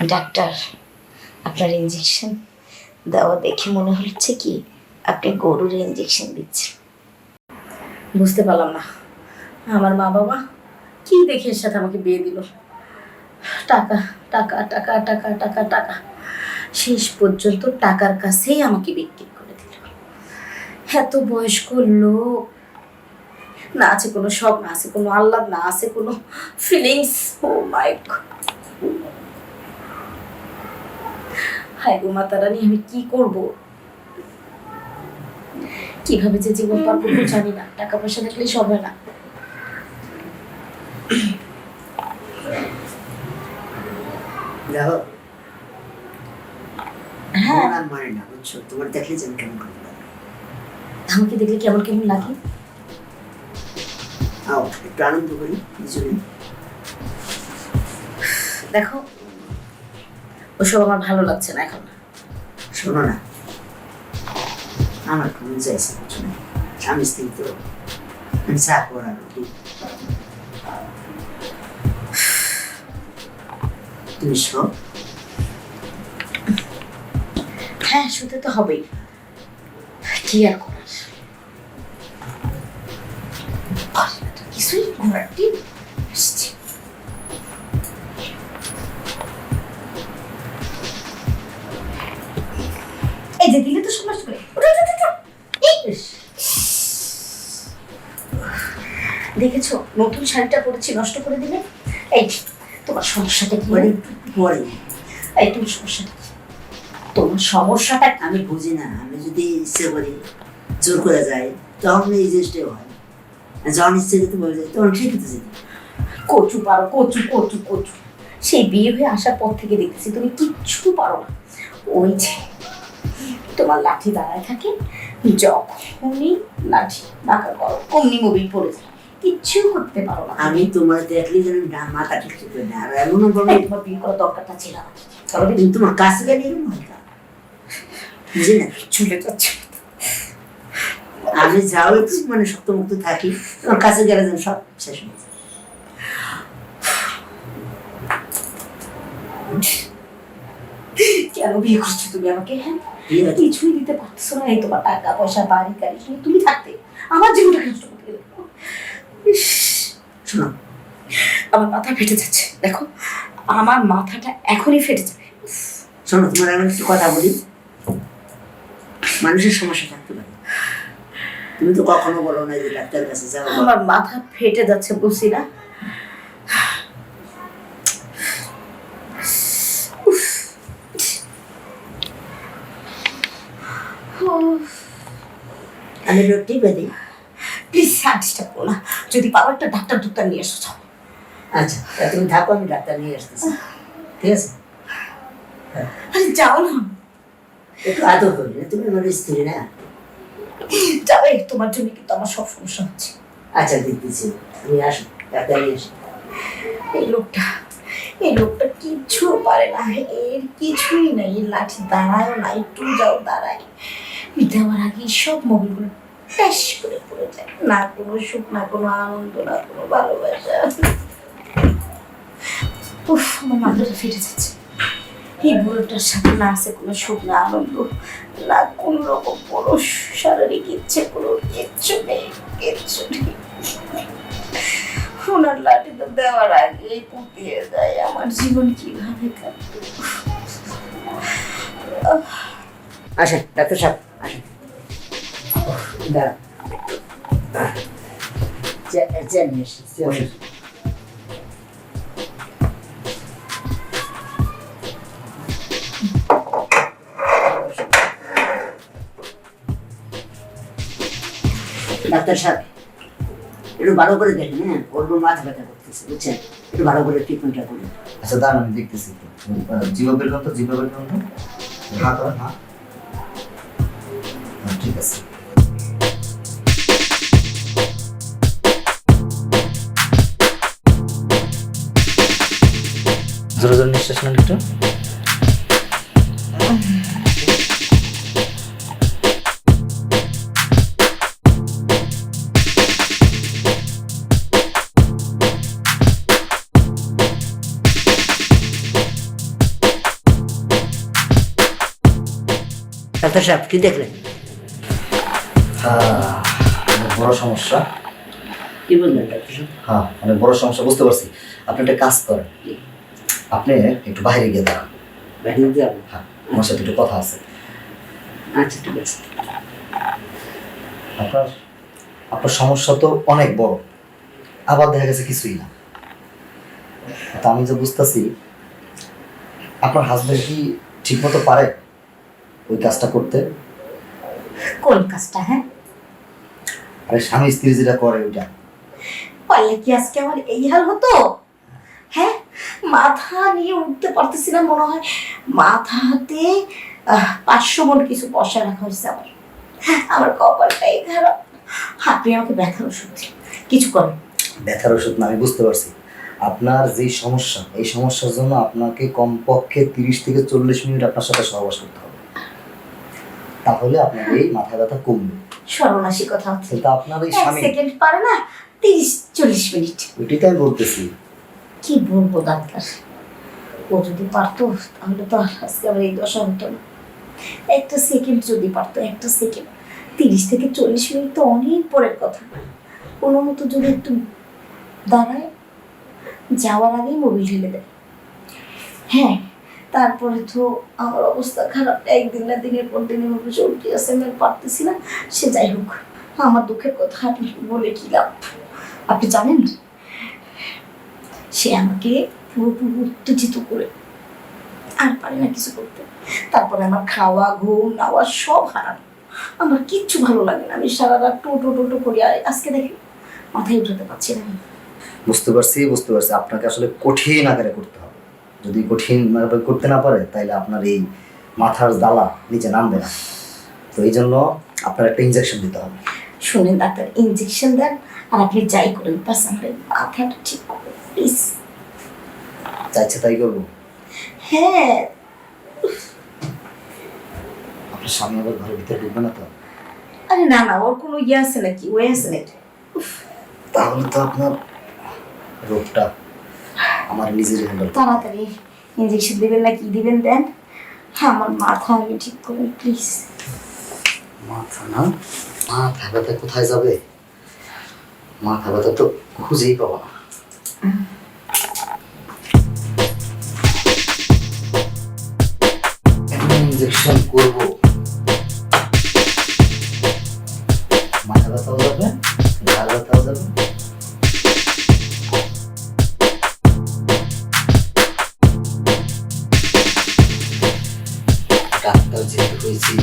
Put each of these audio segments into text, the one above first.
Doctor, আপনার injection দেওয়া দেখে মনে হচ্ছে কি আপনি গরুর ইঞ্জেকশন দিচ্ছেন। বুঝতে পারলাম না আমার মা বাবা কি দেখে এর সাথে আমাকে বিয়ে দিল। টাকা টাকা টাকা টাকা টাকা টাকা, শেষ পর্যন্ত টাকার কাছেই আমাকে বিক্রি করে দিল। এত বয়স্ক লোক, না আছে কোনো শখ, না আছে কোনো আহ্লাদ, না আছে কোনো ফিলিংস। ও মাই গড, হায় গো মাতা রানী, আমি কি করব, কিভাবে যে জীবন পার করবো জানি না। টাকা পয়সা থাকলে সব হয় না। দেখো, হ্যাঁ, আমার মানে না, বুঝছো? তোমার দেখলে যেন কেমন কেমন লাগে। আমাকে দেখলে কেমন কেমন লাগে? আও একটু আনন্দ করি দুজনে। দেখো, ওসব আমার ভালো লাগছে না এখন। শোনো না, আমার কেমন চাইছে বুঝছো না, স্বামী স্ত্রী তো চা করার রুটি। তুমি শো। হ্যাঁ, শুতে তো হবেই, কি আর করার। কিছুই ঘোরার টিম আসছে। এই যে দিলে তো সমস্যা করে দেখেছো, নতুন শাড়িটা পরেছি নষ্ট করে দিলে। এই তোমার সমস্যাটা কি? পরে এই তোমার সমস্যাটা কি? তোমার সমস্যাটা কি? আমি বুঝি না, আমি যদি ইচ্ছে করি জোর করে যাই তখন এই জিনিসটাই হয়, যখন ইচ্ছে যেতে বলে যায় তখন ঠিকই তো যেতে। কচু পারো, কচু কচু কচু। সেই বিয়ে হয়ে আসার পর থেকে দেখতেছি তুমি কিচ্ছু পারো না। ওই যে তোমার লাঠি দাঁড়ায় থাকে, যখনই লাঠি বাঁকা করো অমনি মোবিল পড়ে যায়, কিচ্ছু করতে পারো না। আমি তোমার দেখলে যেন মাথা ঠিক করে না, আর এমনও বলো তোমার বিয়ে করার দরকারটা ছিল না। তবে কিন্তু তোমার কাছে গেলে এরকম হয় না, বুঝি না চলে যাচ্ছে। আমি যাও একটু মানে শক্ত মুক্ত থাকি, তোমার কাছে গেলে যেন সব শেষ হয়ে যায়। কেন বিয়ে করছো তুমি আমাকে? হ্যাঁ, কিছুই দিতে পারছো না। এই তোমার টাকা পয়সা বাড়ি গাড়ি শুনে তুমি থাকতে আমার জীবনটা নষ্ট করতে গেলে। শোনো, আমার মাথা ফেটে যাচ্ছে। দেখো, আমার মাথাটা এখনই ফেটে যাবে। শোনো, তোমার আমি একটু কথা বলি। মানুষের সমস্যা থাকতে পারে, তুমি তো কখনো বলো না যে ডাক্তারের কাছে যাও। আমার মাথা ফেটে যাচ্ছে, বুঝছি না। আমি রুটি বেঁধে। প্লিজ সার্ভিসটা করো না, যদি পারো একটা ডাক্তার ডাক্তার নিয়ে এসো। যাও। আচ্ছা, তা তুমি থাকো, আমি ডাক্তার নিয়ে আসতেছি, ঠিক আছে? আরে যাও না, একটু আদর করি না, তুমি আমার স্ত্রী না। যাবে, তোমার জন্য কিন্তু আমার সব সমস্যা হচ্ছে। আচ্ছা দেখতেছি, তুমি আসো, ডাক্তার নিয়ে আসো। এই লোকটা কিচ্ছু পারে না, এর কিছুই নাই। এর লাঠি দাঁড়ায়ও না, একটু যাও দাঁড়ায়, দেওয়ার আগে সব মোবিলগুলো ট্যাশ করে পড়ে যায়। না কোনো সুখ, না কোনো আনন্দ, না কোনো ভালোবাসা। উফ, আমার মাথাটা ফেটে যাচ্ছে। এই বুড়োটার সাথে না আছে কোনো সুখ, না আনন্দ, না কোন রকম কোনো শারীরিক ইচ্ছে, কোনো কিচ্ছু নেই, কিচ্ছু নেই। ওনার লাঠিটা দেওয়ার আগেই পুড়িয়ে যায়। আমার জীবন কিভাবে কাটবে? আসেন ডাক্তার সাহেব, আসেন। দাঁড়া, নিয়ে এসেছি। ডাক্তার সাহেব, একটু ভালো করে দেখেন। হ্যাঁ, ওর মাথা ব্যথা করতেছে, বুঝছেন? একটু ভালো করে ট্রিটমেন্টটা করুন। আচ্ছা দাঁড়ান, আমি দেখতেছি। জিভা বের করুন তো, জিভা বের করুন তো। হ্যাঁ করেন, হ্যাঁ। ঠিক আছে। জোরে জোরে নিঃশ্বাস নেন একটু। ডাক্তার সাহেব কি দেখলেন? অনেক বড় সমস্যা। কি বললেন ডাক্তার সাহেব? হ্যাঁ, অনেক বড় সমস্যা, বুঝতে পারছি। আপনি একটা কাজ করেন, আপনি একটু বাইরে গিয়ে দাঁড়ান। বাইরে যাবো? হ্যাঁ, আমার সাথে একটু কথা আছে। আচ্ছা ঠিক আছে। আপনার আপনার সমস্যা তো অনেক বড়, আবার দেখা গেছে কিছুই না। তা আমি যে বুঝতেছি, আপনার হাজবেন্ড কি ঠিক মতো পারে ওই কাজটা করতে? কোন কাজটা? হ্যাঁ, আরে স্বামী স্ত্রী যেটা করে ওইটা। পারলে কি আজকে আমার এই হাল হতো? হ্যাঁ, মাথা নিয়ে উঠতে পারতেছি না, মনে হয় মাথাতে 500 মন কিছু পয়সা রাখা হয়েছে। আমার কপালটাই খারাপ। আপনি আমাকে ব্যথার ওষুধ দিন, কিছু করেন। ব্যথার ওষুধ না, আমি বুঝতে পারছি। আপনার যে সমস্যা, এই সমস্যার জন্য আপনাকে কমপক্ষে 30 থেকে 40 মিনিট আপনার সাথে সহবাস করতে হবে, তাহলে আপনার এই মাথা ব্যথা কমবে। সর্বনাশী কথা হচ্ছে। কিন্তু আপনার এই 1 স্বামী, সেকেন্ড পারে না, 30-40 মিনিট। ওইটাই তো আমি বলতেছি। কি বলবো ডাক্তার, ও যদি পারতো তাহলে তো আর আজকে আমার এই দশা হতো না। 1 সেকেন্ড যদি পারতো, 1 সেকেন্ড, 30 থেকে 40 মিনিট তো অনেক পরের কথা। কোনো মতো যদি একটু দাঁড়ায়, যাওয়ার আগেই মোবিল ঢেলে দেয়। হ্যাঁ, তারপরে তো আমার অবস্থা খারাপ, একদিন না দিনের পর দিন এভাবে চলতে আছে, আমি আর পারতেছি না। সে যাই হোক, আমার দুঃখের কথা আপনি বলে কি লাভ? আপনি জানেন, সে আমাকে পুরোপুরি উত্তেজিত করে আর পারে না কিছু করতে। তারপরে আমার খাওয়া, ঘুম, নাওয়া সব হারানো। আমার কিচ্ছু ভালো লাগে না, আমি সারা রাত টোটো টোটো করি। আর আজকে দেখি মাথায় উঠাতে পারছি না। বুঝতে পারছি, বুঝতে পারছি। আপনাকে আসলে কঠিন আকারে করতে হবে। যদি কঠিন ভাবে করতে না পারে, তাহলে আপনার এই মাথার জ্বালা নিচে নামবে না। তো এই জন্য আপনার একটা ইনজেকশন দিতে হবে। শুনেন ডাক্তার, ইনজেকশন দেন আর আপনি যাই করেন, বাস আমার এই মাথাটা ঠিক করুন প্লিজ। চাইছে তাই করবো। হ্যাঁ। আপনার স্বামী আবার ঘরের ভিতরে ঢুকবে না তো? আরে না না, ওর কোনো ইয়ে আছে নাকি, ওয়ে আছে নাকি? তাহলে তো আপনার রোগটা আমার নিজের হ্যান্ডেল। তাড়াতাড়ি ইনজেকশন দিবেন না কি দিবেন দেন, আমার মাথা আমি ঠিক করুন প্লিজ। মাথা না, মাথা ব্যথা কোথায় যাবে? মাথা ব্যথা তো খুঁজেই পাবো না। ইনজেকশন করবো, মাথা ব্যথাও যাবে, ঘাড় ব্যথাও যাবে। ডাক্তার যেহেতু হয়েছি,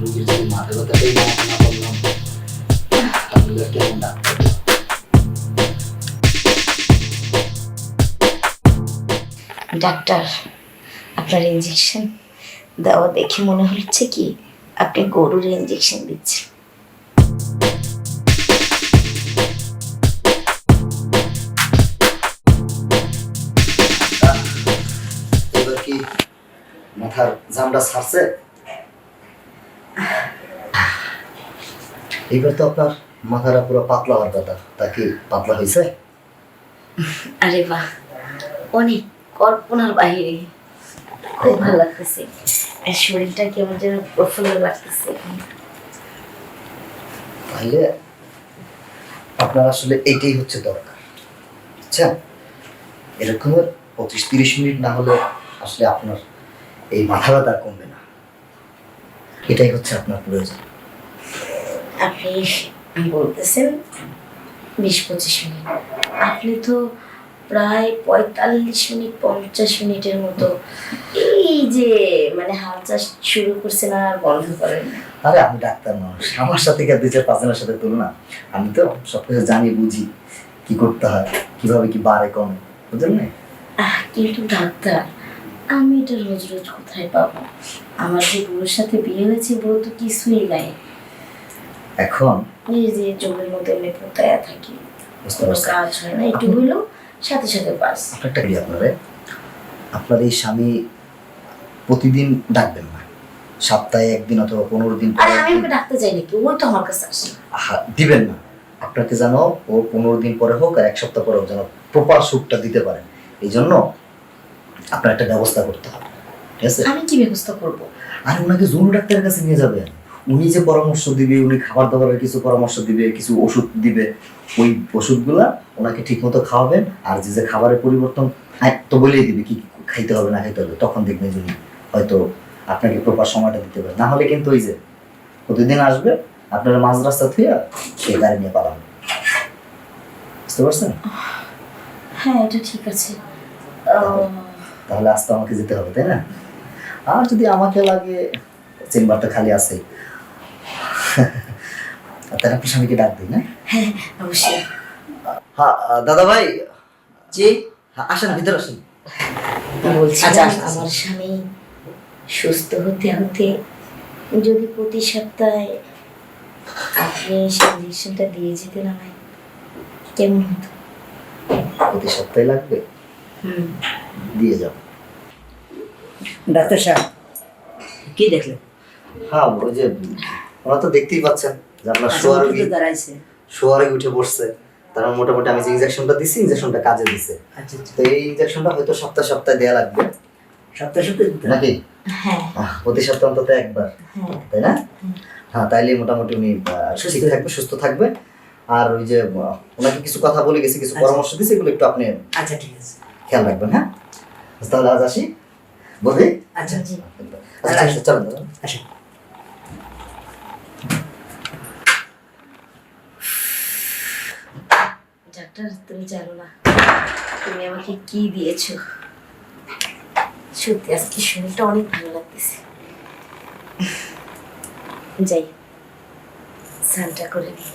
রোগীর যদি মাথা ব্যথাটাই না করলাম, তাহলে কেমন ডাক্তার? ডাক্তার, আপনার ইনজেকশন দেওয়া দেখে মনে হচ্ছে কি আপনি গরুর ইনজেকশন দিচ্ছেন। এবার কি মাথার জামটা ছাড়ছে? এবার তো আপনার মাথাটা পুরো পাতলা হওয়ার কথা, তা কি পাতলা হয়েছে? আরে বাহ, অনেক কল্পনার বাহিরে, খুব ভালো লাগতেছে। আর শরীরটা কেমন যেন প্রফুল্ল লাগতেছে। তাহলে আপনার আসলে এইটাই হচ্ছে দরকার, বুঝছেন? এরকমের 25-30 মিনিট না হলে আসলে আপনার এই মাথা ব্যথা কমবে না। এটাই হচ্ছে আপনার প্রয়োজন। আপনি বলতেছেন 20-25 মিনিট, আপনি তো প্রায় 45 মিনিট 50 মিনিটের মতো এই যে মানে হাল চাষ শুরু করছেন আর বন্ধ করেন না। আরে আমি ডাক্তার মানুষ, আমার সাথে কি আর 2-4-5 জনের সাথে তুলনা? আমি তো সবকিছু জানি, বুঝি কি করতে হয়, কিভাবে কি বাড়ে কমে, বুঝলেন না? কিন্তু ডাক্তার, আমি এটা রোজ রোজ কোথায় পাবো? আমার যে বুড়োর সাথে বিয়ে হয়েছে, বউ তো কিছুই নাই। এখন এই যে জমির মধ্যে এমনি পোতায়া থাকি, বুঝতে কোনো পারছি। কাজ হয় না, একটু হইলো সাথে সাথে বাস। একটা কি আপনার এই স্বামী প্রতিদিন ডাকবেন না, সপ্তাহে 1 দিন অথবা 15 দিন আরে পরে আমি ওকে ডাকতে চাই নাকি, ওই তো আমার কাছে আসে। দিবেন না। আপনাকে যেন ও 15 দিন পরে হোক আর 1 সপ্তাহ পরে হোক, যেন প্রপার সুখটা দিতে পারেন। এই জন্য আপনার একটা ব্যবস্থা করতে হবে। ঠিক আছে? আমি কি ব্যবস্থা করব? আর ওনাকে জরুরি ডাক্তারের কাছে নিয়ে যাবেন। উনি যে পরামর্শ দিবে, উনি খাবার দাবারের কিছু পরামর্শ দিবে, কিছু ওষুধ দিবে, ওই ওষুধগুলা ওনাকে ঠিক মতো খাওয়াবেন। আর যে যে খাবারের পরিবর্তন তো বলেই দিবে কি কি খাইতে হবে না খাইতে হবে, তখন দেখবেন যে উনি হয়তো আপনাকে প্রপার সময়টা দিতে পারে। না হলে কিন্তু ওই যে প্রতিদিন আসবে আপনারা মাঝ রাস্তা থুইয়া সেই গাড়ি নিয়ে পালাবেন। বুঝতে পারছেন? হ্যাঁ, এটা ঠিক আছে। তাহলে আজ তো আমাকে যেতে হবে, তাই না? আর যদি আমাকে লাগে, চেম্বারটা খালি আছে, তাহলে আপনার স্বামীকে ডাক দিই না? হ্যাঁ, অবশ্যই। হ্যাঁ দাদা ভাই, জি আসেন ভিতরে আসেন। বলছি আচ্ছা, আচ্ছা, আমার স্বামী সুস্থ হতে হতে যদি প্রতি সপ্তাহে আপনি সেই ইঞ্জেকশনটা দিয়ে যেতেন আমায়, কেমন হতো? প্রতি সপ্তাহে লাগবে, হুম। দিয়ে যাও। ডাক্তার সাহেব কি দেখলেন? হ্যাঁ ওই যে ওরা তো দেখতেই পাচ্ছেন যে আপনার উঠে শোয়ারোগী দাঁড়াইছে। শোয়ারোগী উঠে বসছে। তার মানে মোটামুটি আমি যে ইনজেকশনটা দিছি, ইনজেকশনটা কাজে দিছে। আচ্ছা আচ্ছা, তো এই ইনজেকশনটা হয়তো সপ্তাহে সপ্তাহে দেয়া লাগবে সপ্তাহে সপ্তাহে দিতে হবে? নাকি? হ্যাঁ, প্রতি সপ্তাহে অন্তত একবার, হ্যাঁ। তাই না? হ্যাঁ, তাইলে মোটামুটি উনি ঠিক থাকবে, সুস্থ থাকবে। আর ওই যে ওনাকে কিছু কথা বলে গেছি, কিছু আচ্ছা। পরামর্শ দিয়েছি, এগুলো একটু আপনি আচ্ছা ঠিক আছে। খেয়াল রাখবেন। হ্যাঁ, তাহলে আজ আসি, বলি। আচ্ছা জি। আচ্ছা ঠিক আছে, চলেন দাদা। আচ্ছা, ডাক্তার, তুমি জানো না তুমি আমাকে কি দিয়েছো। সত্যি আজকে শরীরটা অনেক ভালো লাগতেছে। যাই, স্নানটা করে নিই।